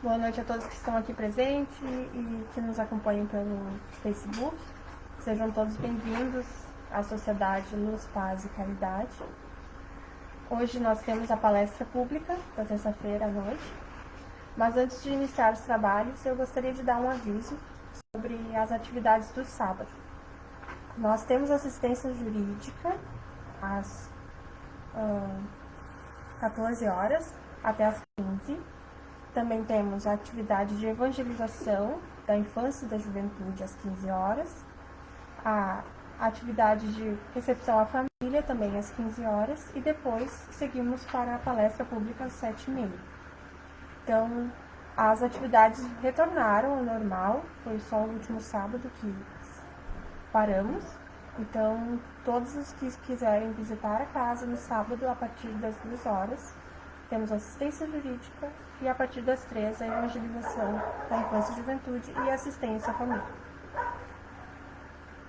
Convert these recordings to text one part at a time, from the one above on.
Boa noite a todos que estão aqui presentes e que nos acompanham pelo Facebook. Sejam todos bem-vindos à Sociedade Luz, Paz e Caridade. Hoje nós temos a palestra pública da terça-feira à noite. Mas antes de iniciar os trabalhos, eu gostaria de dar um aviso sobre as atividades do sábado. Nós temos assistência jurídica às 14 horas até às 15. Também temos a atividade de evangelização da infância e da juventude às 15 horas. A atividade de recepção à família também às 15 horas. E depois seguimos para a palestra pública às 7h30. Então, as atividades retornaram ao normal. Foi só o último sábado que paramos. Então, todos os que quiserem visitar a casa no sábado, a partir das 2 horas, temos assistência jurídica e a partir das 3, a evangelização da infância e juventude e assistência à família.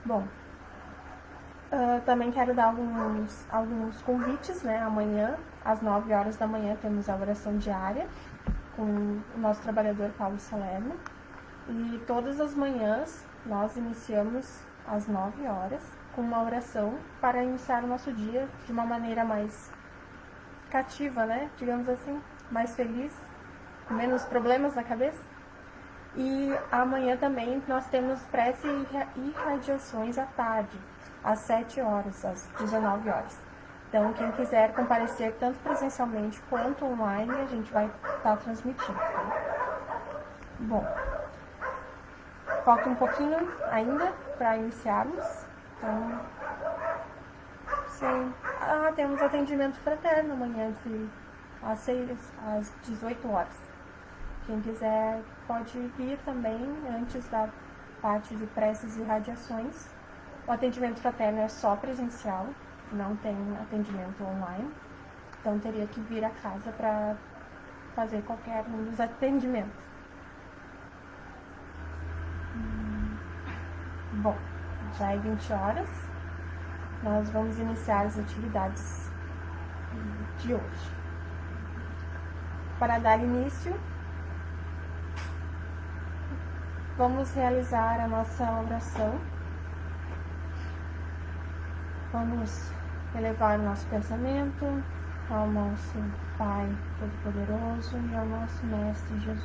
Bom, também quero dar alguns convites, né? Amanhã, às 9 horas da manhã, temos a oração diária com o nosso trabalhador Paulo Salerno. E todas as manhãs nós iniciamos às 9 horas com uma oração para iniciar o nosso dia de uma maneira mais cativa, né? Digamos assim, mais feliz, com menos problemas na cabeça. E amanhã também nós temos prece e radiações à tarde, às 7 horas, às 19 horas. Então, quem quiser comparecer tanto presencialmente quanto online, a gente vai estar transmitindo. Tá? Bom, falta um pouquinho ainda para iniciarmos. Então, temos atendimento fraterno amanhã às 18 horas. Quem quiser pode vir também antes da parte de preces e radiações. O atendimento fraterno é só presencial, não tem atendimento online. Então teria que vir à casa para fazer qualquer um dos atendimentos. Bom, já é 20 horas. Nós vamos iniciar as atividades de hoje. Para dar início, vamos realizar a nossa oração. Vamos elevar nosso pensamento ao nosso Pai Todo-Poderoso e ao nosso Mestre Jesus.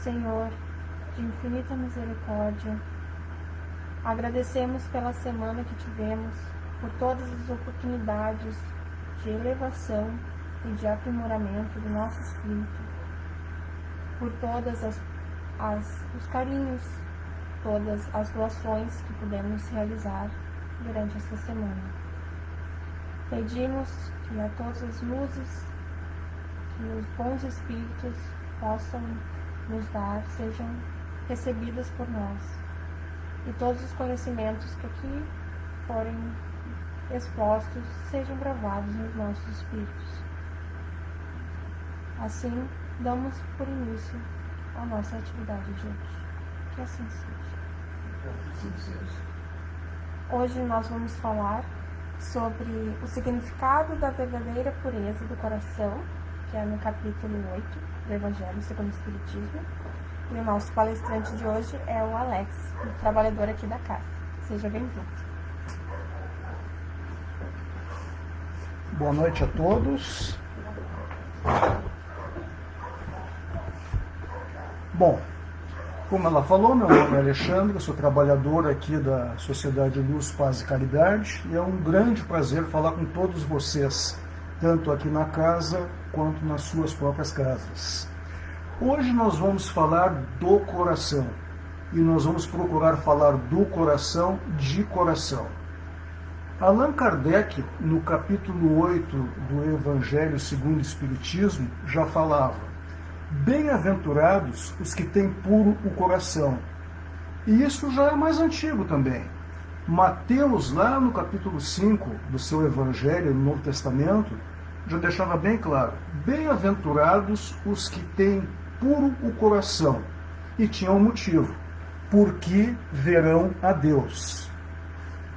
Senhor, de infinita misericórdia, agradecemos pela semana que tivemos, por todas as oportunidades de elevação e de aprimoramento do nosso espírito, por todas os carinhos, todas as doações que pudemos realizar durante esta semana. Pedimos que a todas as luzes que os bons espíritos possam nos dar sejam recebidas por nós, e todos os conhecimentos que aqui forem expostos sejam gravados nos nossos espíritos. Assim, damos por início a nossa atividade de hoje. Que assim seja. Hoje nós vamos falar sobre o significado da verdadeira pureza do coração, que é no capítulo 8 do Evangelho segundo o Espiritismo. E o nosso palestrante de hoje é o Alex, trabalhador aqui da casa. Seja bem-vindo. Boa noite a todos. Bom, como ela falou, meu nome é Alexandre, eu sou trabalhador aqui da Sociedade Luz, Paz e Caridade, e é um grande prazer falar com todos vocês, tanto aqui na casa quanto nas suas próprias casas. Hoje nós vamos falar do coração, e nós vamos procurar falar do coração de coração. Allan Kardec, no capítulo 8 do Evangelho segundo o Espiritismo, já falava: bem-aventurados os que têm puro o coração. E isso já é mais antigo também. Mateus, lá no capítulo 5 do seu Evangelho, no Novo Testamento, já deixava bem claro: bem-aventurados os que têm puro o coração. E tinha um motivo: porque verão a Deus.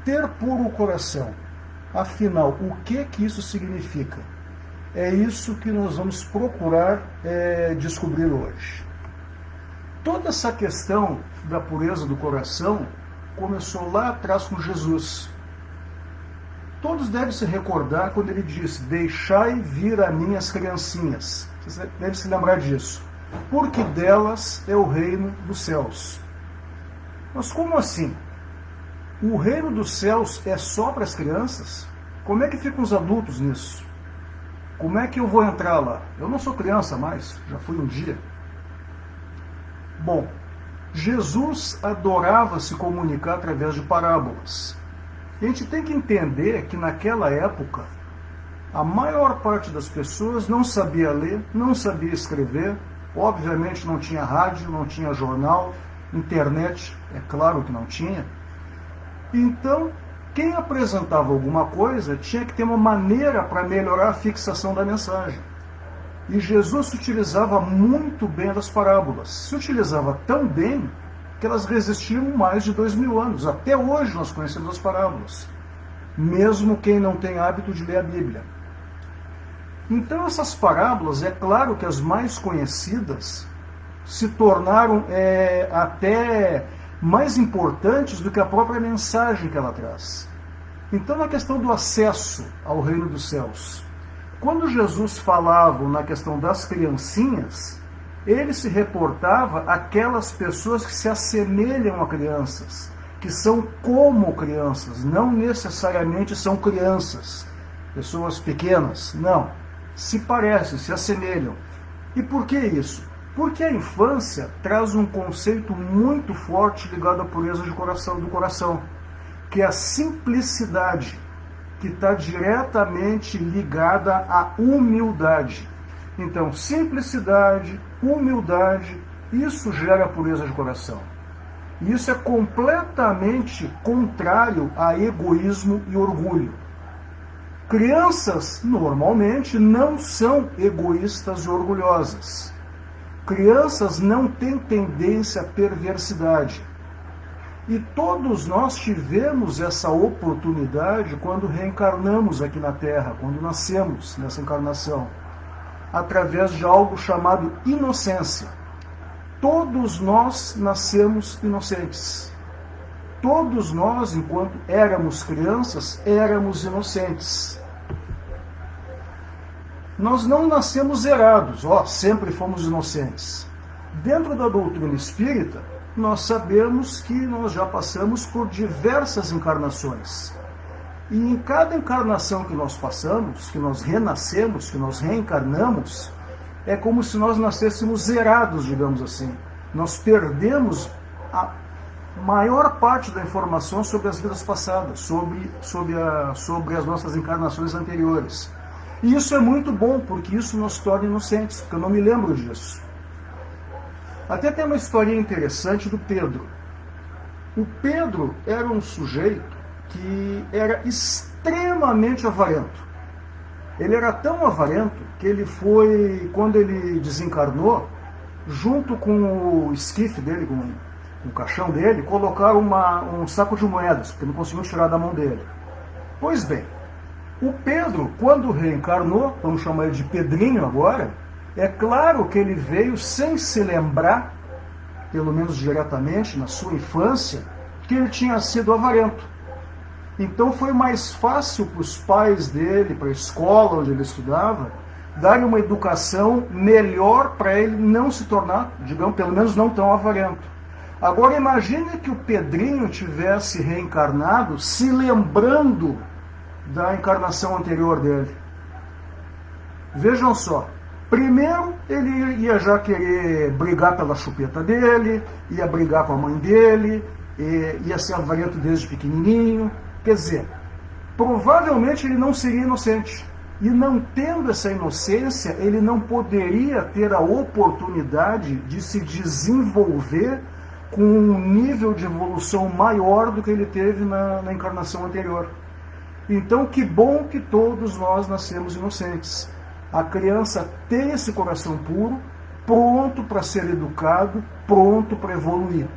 Ter puro o coração. Afinal, o que isso significa? É isso que nós vamos procurar descobrir hoje. Toda essa questão da pureza do coração começou lá atrás com Jesus. Todos devem se recordar quando ele disse: deixai vir a mim as criancinhas. Vocês devem se lembrar disso. Porque delas é o reino dos céus. Mas como assim? O reino dos céus é só para as crianças? Como é que ficam os adultos nisso? Como é que eu vou entrar lá? Eu não sou criança mais, já fui um dia. Bom, Jesus adorava se comunicar através de parábolas. A gente tem que entender que naquela época, a maior parte das pessoas não sabia ler, não sabia escrever, obviamente não tinha rádio, não tinha jornal, internet, é claro que não tinha. Então, quem apresentava alguma coisa tinha que ter uma maneira para melhorar a fixação da mensagem. E Jesus se utilizava muito bem das parábolas. Se utilizava tão bem que elas resistiram mais de 2000 anos. Até hoje nós conhecemos as parábolas, mesmo quem não tem hábito de ler a Bíblia. Então essas parábolas, é claro que as mais conhecidas se tornaram até mais importantes do que a própria mensagem que ela traz. Então na questão do acesso ao reino dos céus, quando Jesus falava na questão das criancinhas, ele se reportava àquelas pessoas que se assemelham a crianças, que são como crianças, não necessariamente são crianças, pessoas pequenas, não. Se parecem, se assemelham. E por que isso? Porque a infância traz um conceito muito forte ligado à pureza do coração, que é a simplicidade, que está diretamente ligada à humildade. Então, simplicidade, humildade, isso gera pureza de coração. E isso é completamente contrário a egoísmo e orgulho. Crianças, normalmente, não são egoístas e orgulhosas. Crianças não têm tendência à perversidade. E todos nós tivemos essa oportunidade quando reencarnamos aqui na Terra, quando nascemos nessa encarnação, através de algo chamado inocência. Todos nós nascemos inocentes. Todos nós, enquanto éramos crianças, éramos inocentes. Nós não nascemos zerados, sempre fomos inocentes. Dentro da doutrina espírita, nós sabemos que nós já passamos por diversas encarnações. E em cada encarnação que nós passamos, que nós renascemos, que nós reencarnamos, é como se nós nascêssemos zerados, digamos assim. Nós perdemos a maior parte da informação sobre as vidas passadas, sobre as nossas encarnações anteriores. E isso é muito bom, porque isso nos torna inocentes, porque eu não me lembro disso. Até tem uma historinha interessante do Pedro. O Pedro era um sujeito que era extremamente avarento. Ele era tão avarento que ele foi, quando ele desencarnou, junto com o esquife dele, com o caixão dele, colocaram um saco de moedas, porque não conseguiam tirar da mão dele. Pois bem, o Pedro, quando reencarnou, vamos chamar ele de Pedrinho agora, é claro que ele veio sem se lembrar, pelo menos diretamente, na sua infância, que ele tinha sido avarento. Então foi mais fácil para os pais dele, para a escola onde ele estudava, darem uma educação melhor para ele não se tornar, digamos, pelo menos não tão avarento. Agora imagine que o Pedrinho tivesse reencarnado se lembrando da encarnação anterior dele. Vejam só. Primeiro, ele ia já querer brigar pela chupeta dele, ia brigar com a mãe dele, ia ser avarento desde pequenininho. Quer dizer, provavelmente ele não seria inocente. E não tendo essa inocência, ele não poderia ter a oportunidade de se desenvolver com um nível de evolução maior do que ele teve na encarnação anterior. Então, que bom que todos nós nascemos inocentes. A criança tem esse coração puro, pronto para ser educado, pronto para evoluir.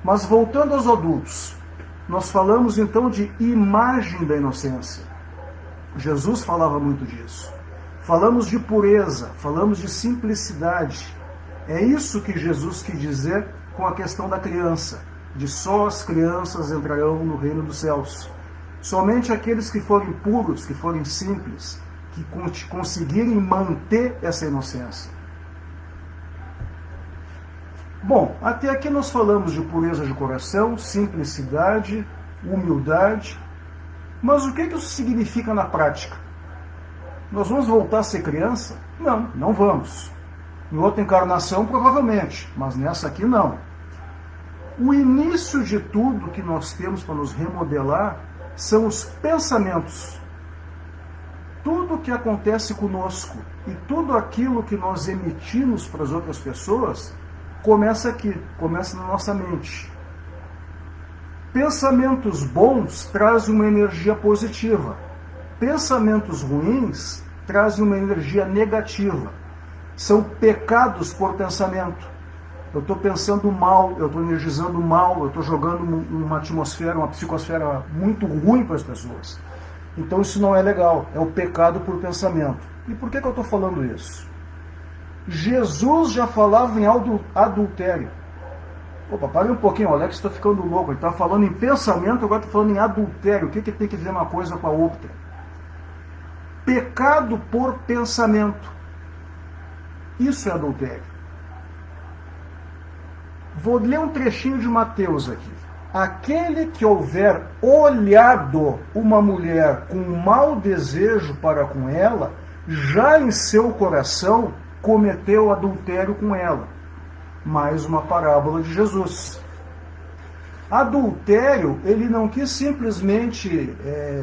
Mas voltando aos adultos, nós falamos então de imagem da inocência. Jesus falava muito disso. falamos de pureza, falamos de simplicidade. É isso que Jesus quis dizer com a questão da criança. De só as crianças entrarão no reino dos céus. Somente aqueles que forem puros, que forem simples, que conseguirem manter essa inocência. Bom, até aqui nós falamos de pureza de coração, simplicidade, humildade. Mas o que isso significa na prática? Nós vamos voltar a ser criança? Não, não vamos. Em outra encarnação, provavelmente, mas nessa aqui não. O início de tudo que nós temos para nos remodelar são os pensamentos. Tudo que acontece conosco e tudo aquilo que nós emitimos para as outras pessoas começa aqui, começa na nossa mente. Pensamentos bons trazem uma energia positiva. Pensamentos ruins trazem uma energia negativa. São pecados por pensamento. Eu estou pensando mal, eu estou energizando mal, eu estou jogando uma atmosfera, uma psicosfera muito ruim para as pessoas. Então isso não é legal, é o pecado por pensamento. E por que eu estou falando isso? Jesus já falava em adultério. Opa, para um pouquinho, o Alex está ficando louco. Ele está falando em pensamento, agora está falando em adultério. O que tem que ver uma coisa com a outra? Pecado por pensamento. Isso é adultério. Vou ler um trechinho de Mateus aqui. Aquele que houver olhado uma mulher com mau desejo para com ela, já em seu coração cometeu adultério com ela. Mais uma parábola de Jesus. Adultério, ele não quis simplesmente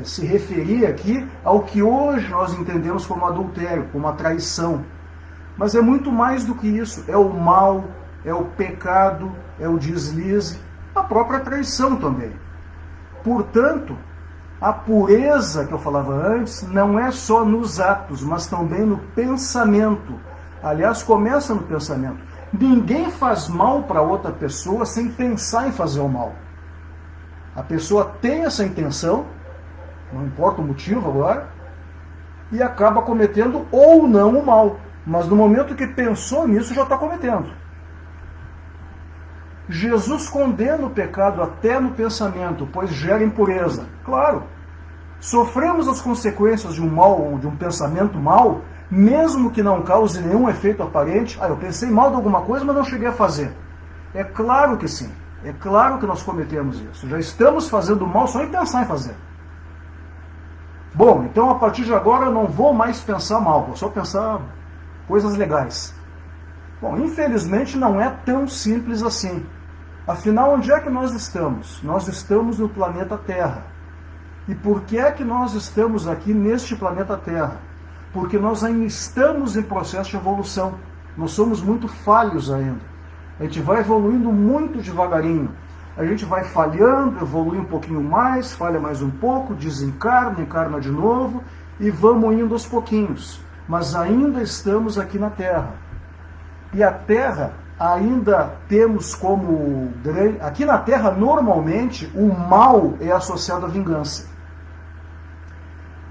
se referir aqui ao que hoje nós entendemos como adultério, como a traição. Mas é muito mais do que isso. É o mal, é o pecado, é o deslize, a própria traição também. Portanto, a pureza que eu falava antes não é só nos atos, mas também no pensamento. Aliás, começa no pensamento. Ninguém faz mal para outra pessoa sem pensar em fazer o mal. A pessoa tem essa intenção, não importa o motivo agora, e acaba cometendo ou não o mal. Mas no momento que pensou nisso, já está cometendo. Jesus condena o pecado até no pensamento, pois gera impureza. Claro, sofremos as consequências de um mal, de um pensamento mal, mesmo que não cause nenhum efeito aparente. Eu pensei mal de alguma coisa, mas não cheguei a fazer. É claro que sim. É claro que nós cometemos isso. Já estamos fazendo mal só em pensar em fazer. Bom, então a partir de agora eu não vou mais pensar mal, vou só pensar coisas legais. Bom, infelizmente não é tão simples assim. Afinal, onde é que nós estamos? Nós estamos no planeta Terra. E por que é que nós estamos aqui neste planeta Terra? Porque nós ainda estamos em processo de evolução. Nós somos muito falhos ainda. A gente vai evoluindo muito devagarinho. A gente vai falhando, evolui um pouquinho mais, falha mais um pouco, desencarna, encarna de novo e vamos indo aos pouquinhos. Mas ainda estamos aqui na Terra. E a Terra ainda temos como... Aqui na Terra, normalmente, o mal é associado à vingança.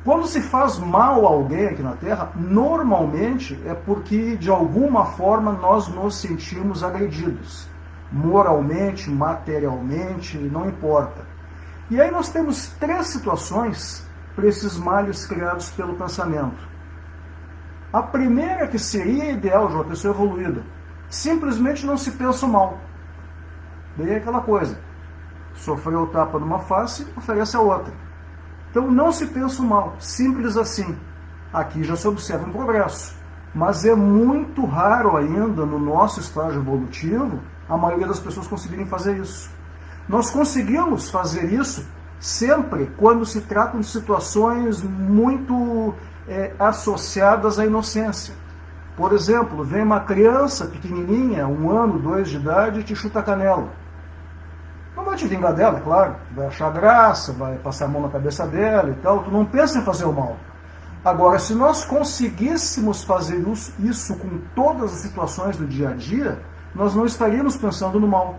Quando se faz mal a alguém aqui na Terra, normalmente é porque, de alguma forma, nós nos sentimos agredidos. Moralmente, materialmente, não importa. E aí nós temos 3 situações para esses males criados pelo pensamento. A primeira, que seria ideal de uma pessoa evoluída, simplesmente não se pensa o mal. Daí é aquela coisa, sofreu o tapa numa face, oferece a outra. Então não se pensa o mal, simples assim. Aqui já se observa um progresso. Mas é muito raro ainda, no nosso estágio evolutivo, a maioria das pessoas conseguirem fazer isso. Nós conseguimos fazer isso sempre quando se tratam de situações muito associadas à inocência. Por exemplo, vem uma criança pequenininha, 1 ano, 2 de idade, e te chuta a canela. Não vai te vingar dela, é claro. Vai achar graça, vai passar a mão na cabeça dela e tal. Tu não pensa em fazer o mal. Agora, se nós conseguíssemos fazer isso com todas as situações do dia a dia, nós não estaríamos pensando no mal.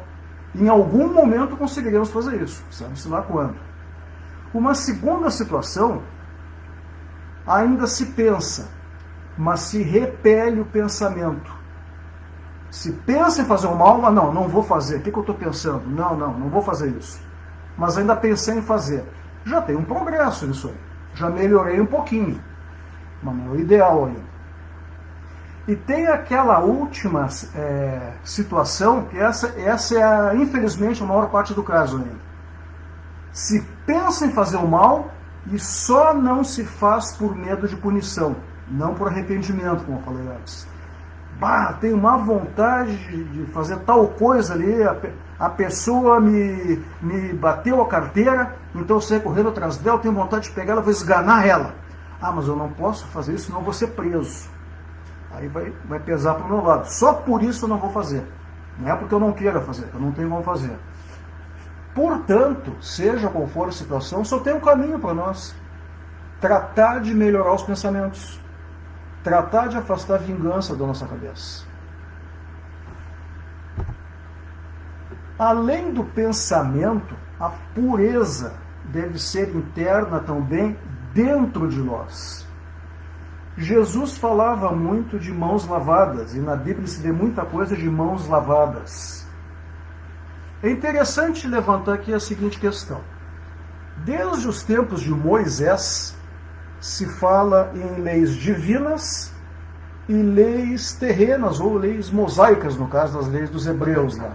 Em algum momento conseguiríamos fazer isso. Sabe-se lá quando. Uma segunda situação, ainda se pensa. mas se repele o pensamento. Se pensa em fazer o mal, mas não vou fazer. O que eu estou pensando? Não vou fazer isso. Mas ainda pensei em fazer. Já tem um progresso nisso aí. Já melhorei um pouquinho. Mas não é o ideal ainda. E tem aquela última situação, que essa é, infelizmente, a maior parte do caso ainda. Se pensa em fazer o mal e só não se faz por medo de punição, não por arrependimento, como eu falei antes. Tenho uma vontade de fazer tal coisa ali, a pessoa me bateu a carteira, então eu saí correndo atrás dela, tenho vontade de pegar ela, vou esganar ela. Mas eu não posso fazer isso, senão eu vou ser preso. Aí vai pesar para o meu lado. Só por isso eu não vou fazer. Não é porque eu não queira fazer, eu não tenho como fazer. Portanto, seja qual for a situação, só tem um caminho para nós. Tratar de melhorar os pensamentos. Tratar de afastar a vingança da nossa cabeça. Além do pensamento, a pureza deve ser interna também dentro de nós. Jesus falava muito de mãos lavadas, e na Bíblia se vê muita coisa de mãos lavadas. É interessante levantar aqui a seguinte questão. Desde os tempos de Moisés, se fala em leis divinas e leis terrenas, ou leis mosaicas, no caso das leis dos hebreus lá.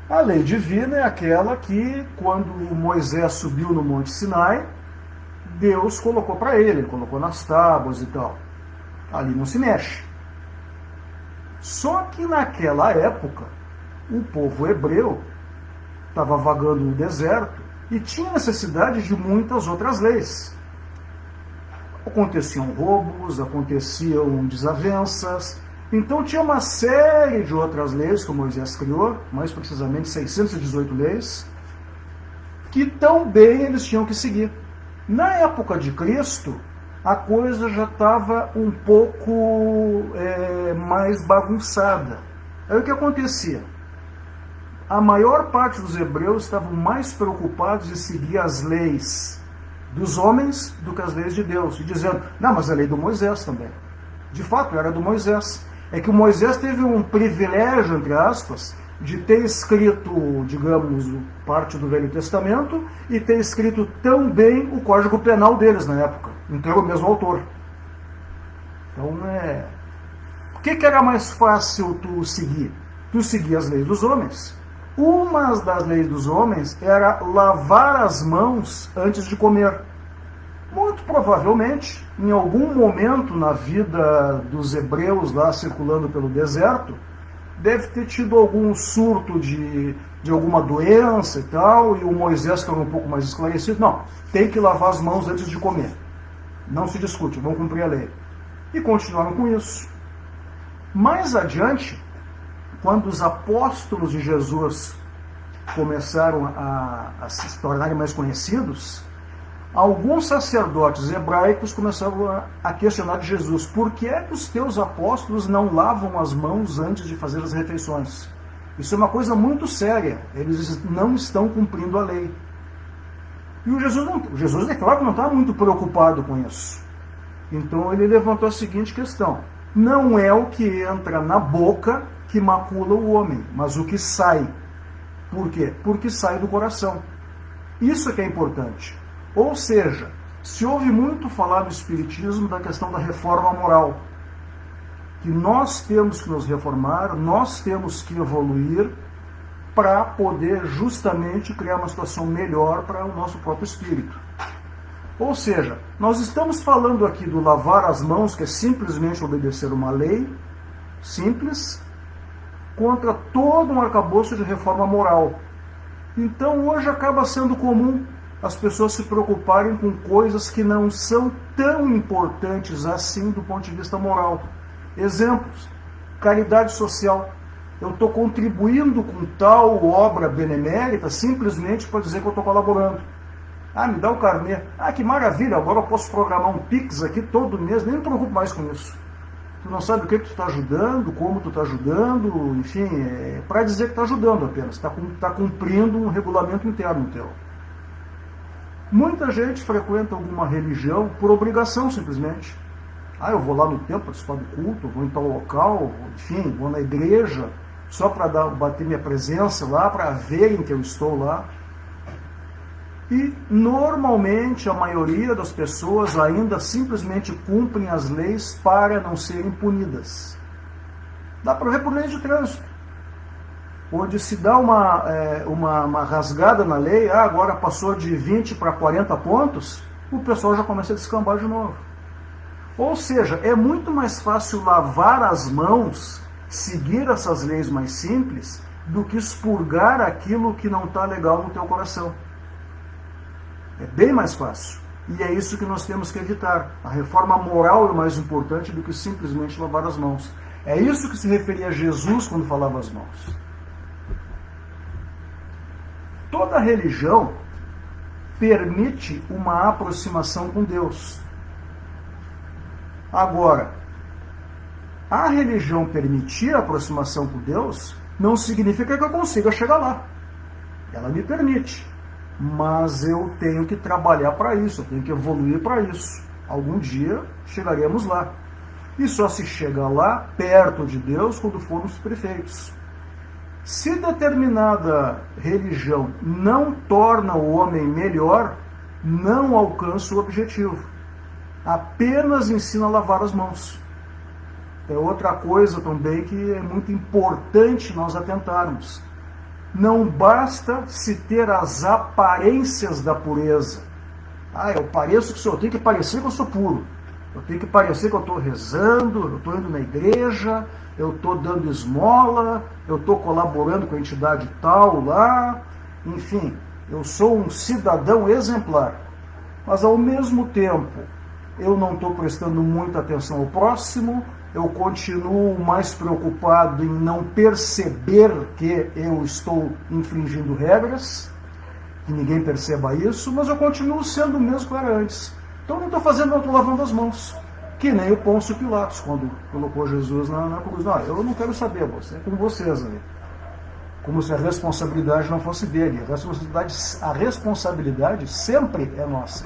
A lei divina é aquela que, quando Moisés subiu no Monte Sinai, Deus colocou para ele colocou nas tábuas e tal. Ali não se mexe. Só que naquela época, o povo hebreu estava vagando no deserto e tinha necessidade de muitas outras leis. Aconteciam roubos, aconteciam desavenças, então tinha uma série de outras leis que Moisés criou, mais precisamente 618 leis, que também eles tinham que seguir. Na época de Cristo, a coisa já estava um pouco mais bagunçada. Aí o que acontecia? A maior parte dos hebreus estavam mais preocupados em seguir as leis dos homens do que as leis de Deus, e dizendo, mas a lei do Moisés também. De fato, era do Moisés. É que o Moisés teve um privilégio, entre aspas, de ter escrito, digamos, parte do Velho Testamento e ter escrito também o Código Penal deles na época. Então era o mesmo autor. Então, o que era mais fácil tu seguir? Tu seguir as leis dos homens. Uma das leis dos homens era lavar as mãos antes de comer. Muito provavelmente, em algum momento na vida dos hebreus lá circulando pelo deserto, deve ter tido algum surto de alguma doença e tal, e o Moisés, que era um pouco mais esclarecido, não, tem que lavar as mãos antes de comer. Não se discute, vão cumprir a lei. E continuaram com isso. Mais adiante, quando os apóstolos de Jesus começaram a se tornarem mais conhecidos, alguns sacerdotes hebraicos começaram a questionar de Jesus, por que é que os teus apóstolos não lavam as mãos antes de fazer as refeições? Isso é uma coisa muito séria, eles não estão cumprindo a lei. E o Jesus é claro que não está muito preocupado com isso. Então ele levantou a seguinte questão, não é o que entra na boca que macula o homem, mas o que sai. Por quê? Porque sai do coração. Isso é que é importante. Ou seja, se ouve muito falar do Espiritismo da questão da reforma moral, que nós temos que nos reformar, nós temos que evoluir para poder justamente criar uma situação melhor para o nosso próprio espírito. Ou seja, nós estamos falando aqui do lavar as mãos, que é simplesmente obedecer uma lei simples, contra todo um arcabouço de reforma moral. Então hoje acaba sendo comum as pessoas se preocuparem com coisas que não são tão importantes assim do ponto de vista moral. Exemplos, caridade social. Eu estou contribuindo com tal obra benemérita simplesmente para dizer que eu estou colaborando. Me dá o carnê. Que maravilha, agora eu posso programar um Pix aqui todo mês, nem me preocupo mais com isso. Tu não sabe o que tu está ajudando, como tu está ajudando, enfim, para dizer que está ajudando apenas, está cumprindo um regulamento interno teu. Muita gente frequenta alguma religião por obrigação, simplesmente. Eu vou lá no templo participar do culto, vou em tal local, enfim, vou na igreja, só para bater minha presença lá, para verem que eu estou lá. E, normalmente, a maioria das pessoas ainda simplesmente cumprem as leis para não serem punidas. Dá para ver por lei de trânsito, onde se dá uma rasgada na lei, agora passou de 20 para 40 pontos, o pessoal já começa a descambar de novo. Ou seja, é muito mais fácil lavar as mãos, seguir essas leis mais simples, do que expurgar aquilo que não está legal no teu coração. É bem mais fácil. E é isso que nós temos que evitar. A reforma moral é mais importante do que simplesmente lavar as mãos. É isso que se referia a Jesus quando falava as mãos. Toda religião permite uma aproximação com Deus. Agora, a religião permitir a aproximação com Deus não significa que eu consiga chegar lá. Ela me permite. Mas eu tenho que trabalhar para isso, eu tenho que evoluir para isso. Algum dia chegaremos lá. E só se chega lá, perto de Deus, quando formos perfeitos. Se determinada religião não torna o homem melhor, não alcança o objetivo. Apenas ensina a lavar as mãos. É outra coisa também que é muito importante nós atentarmos. Não basta se ter as aparências da pureza. Eu pareço que eu tenho que parecer que eu sou puro. Eu tenho que parecer que eu estou rezando, eu estou indo na igreja, eu estou dando esmola, eu estou colaborando com a entidade tal lá. Enfim, eu sou um cidadão exemplar. Mas ao mesmo tempo, eu não estou prestando muita atenção ao próximo, eu continuo mais preocupado em não perceber que eu estou infringindo regras, que ninguém perceba isso, mas eu continuo sendo o mesmo que era antes. Então não estou fazendo, eu estou lavando as mãos. Que nem o Pôncio Pilatos, quando colocou Jesus na cruz. Não, eu não quero saber, você é com vocês ali. Como se a responsabilidade não fosse dele. A responsabilidade sempre é nossa.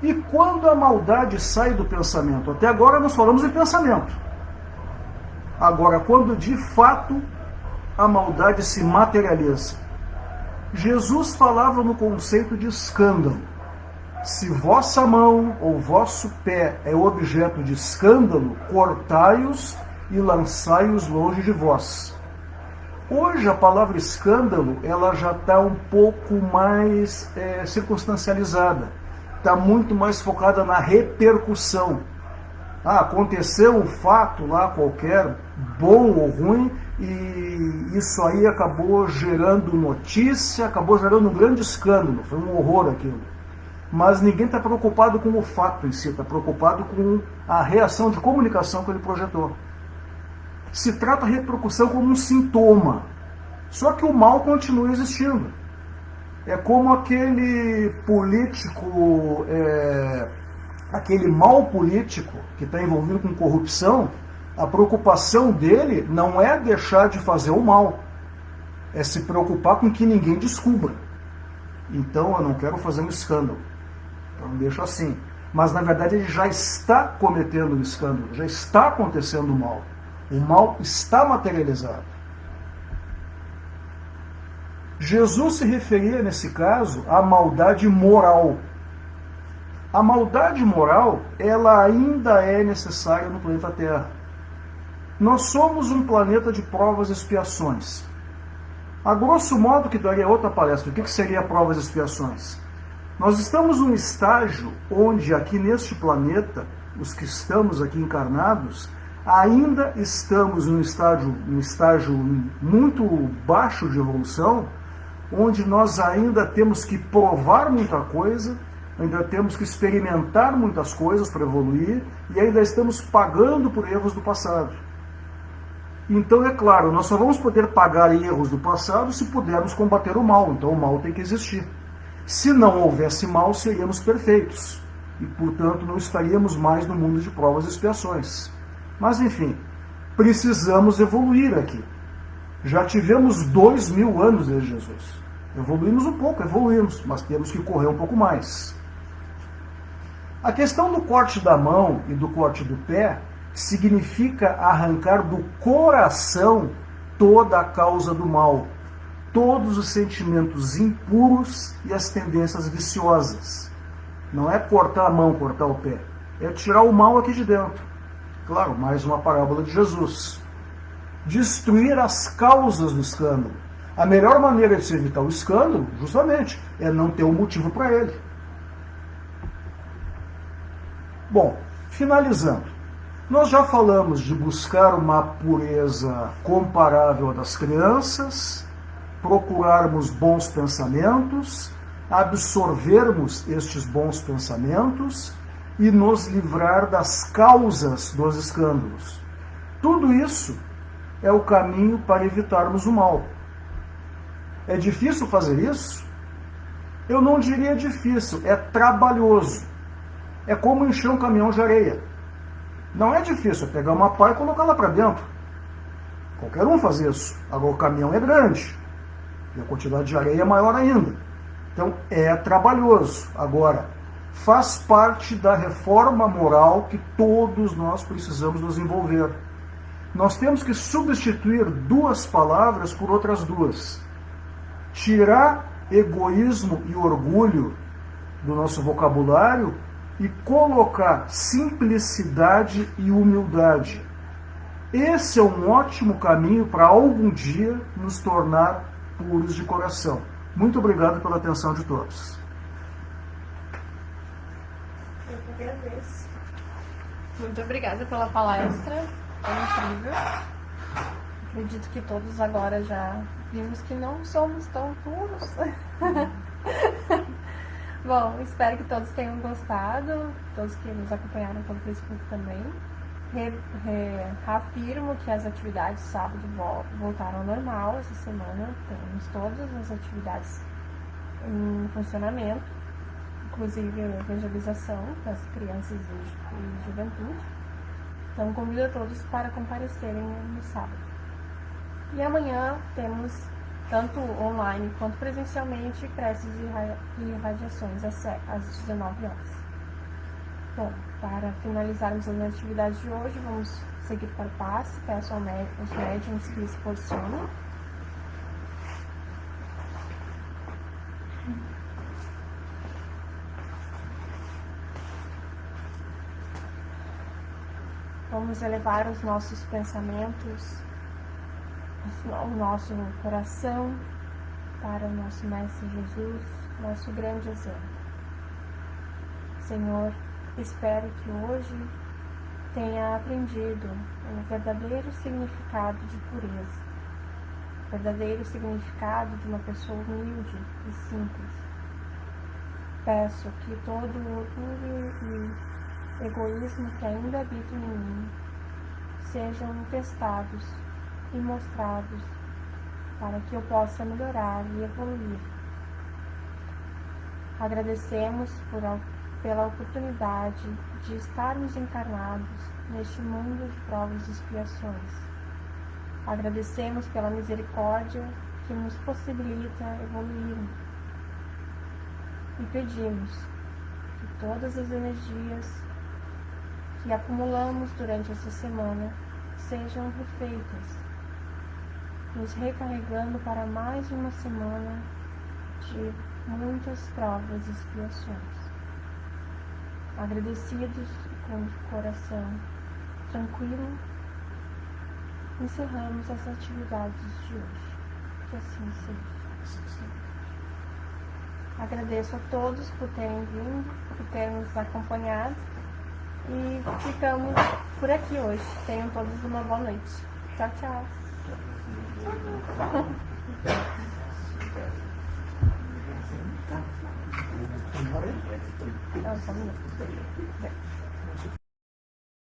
E quando a maldade sai do pensamento? Até agora nós falamos em pensamento. Agora, quando de fato a maldade se materializa. Jesus falava no conceito de escândalo. Se vossa mão ou vosso pé é objeto de escândalo, cortai-os e lançai-os longe de vós. Hoje a palavra escândalo ela já está um pouco mais circunstancializada. Está muito mais focada na repercussão. Aconteceu um fato lá qualquer, bom ou ruim, e isso aí acabou gerando notícia, acabou gerando um grande escândalo, foi um horror aquilo. Mas ninguém está preocupado com o fato em si, está preocupado com a reação de comunicação que ele projetou. Se trata a repercussão como um sintoma, só que o mal continua existindo. É como aquele político, aquele mal político que está envolvido com corrupção, a preocupação dele não é deixar de fazer o mal, é se preocupar com que ninguém descubra. Então eu não quero fazer um escândalo, então deixa assim. Mas na verdade ele já está cometendo um escândalo, já está acontecendo o mal está materializado. Jesus se referia, nesse caso, à maldade moral. A maldade moral, ela ainda é necessária no planeta Terra. Nós somos um planeta de provas e expiações. A grosso modo, que daria outra palestra, o que seria provas e expiações? Nós estamos num estágio onde, aqui neste planeta, os que estamos aqui encarnados, ainda estamos num estágio muito baixo de evolução, onde nós ainda temos que provar muita coisa, ainda temos que experimentar muitas coisas para evoluir, e ainda estamos pagando por erros do passado. Então, é claro, nós só vamos poder pagar erros do passado se pudermos combater o mal, então o mal tem que existir. Se não houvesse mal, seríamos perfeitos, e portanto não estaríamos mais no mundo de provas e expiações. Mas enfim, precisamos evoluir aqui. Já tivemos 2000 anos desde Jesus. Evoluímos um pouco, mas temos que correr um pouco mais. A questão do corte da mão e do corte do pé significa arrancar do coração toda a causa do mal, todos os sentimentos impuros e as tendências viciosas. Não é cortar a mão, cortar o pé, é tirar o mal aqui de dentro. Claro, mais uma parábola de Jesus. Destruir as causas do escândalo. A melhor maneira de se evitar o escândalo, justamente, é não ter um motivo para ele. Bom, finalizando. Nós já falamos de buscar uma pureza comparável à das crianças, procurarmos bons pensamentos, absorvermos estes bons pensamentos e nos livrar das causas dos escândalos. Tudo isso é o caminho para evitarmos o mal. É difícil fazer isso? Eu não diria difícil, é trabalhoso. É como encher um caminhão de areia. Não é difícil, é pegar uma pá e colocar lá para dentro. Qualquer um faz isso. Agora o caminhão é grande e a quantidade de areia é maior ainda. Então é trabalhoso. Agora, faz parte da reforma moral que todos nós precisamos nos envolver. Nós temos que substituir duas palavras por outras duas. Tirar egoísmo e orgulho do nosso vocabulário e colocar simplicidade e humildade. Esse é um ótimo caminho para algum dia nos tornar puros de coração. Muito obrigado pela atenção de todos. Eu que agradeço. Muito obrigada pela palestra. Foi incrível. Acredito que todos agora já vimos que não somos tão puros. Bom, espero que todos tenham gostado, todos que nos acompanharam pelo Facebook também. Reafirmo que as atividades sábado voltaram ao normal essa semana. Temos todas as atividades em funcionamento, inclusive a evangelização para as crianças e juventude. Então convido a todos para comparecerem no sábado. E amanhã temos, tanto online quanto presencialmente, preces e radiações às 19 horas. Bom, para finalizarmos as atividades de hoje, vamos seguir para o passe. Peço aos médiums que se posicionem. Vamos elevar os nossos pensamentos, o nosso coração para o nosso Mestre Jesus, nosso grande exemplo. Senhor, espero que hoje tenha aprendido o verdadeiro significado de pureza, o verdadeiro significado de uma pessoa humilde e simples. Peço que todo o orgulho e egoísmo que ainda habitam em mim sejam testados e mostrados para que eu possa melhorar e evoluir. Agradecemos pela oportunidade de estarmos encarnados neste mundo de provas e expiações. Agradecemos pela misericórdia que nos possibilita evoluir. E pedimos que todas as energias que acumulamos durante essa semana sejam refeitas, nos recarregando para mais uma semana de muitas provas e expiações. Agradecidos e com o coração tranquilo, encerramos as atividades de hoje. Que assim seja. Agradeço a todos por terem vindo, por terem nos acompanhado e ficamos por aqui hoje. Tenham todos uma boa noite. Tchau, tchau. Só um minuto.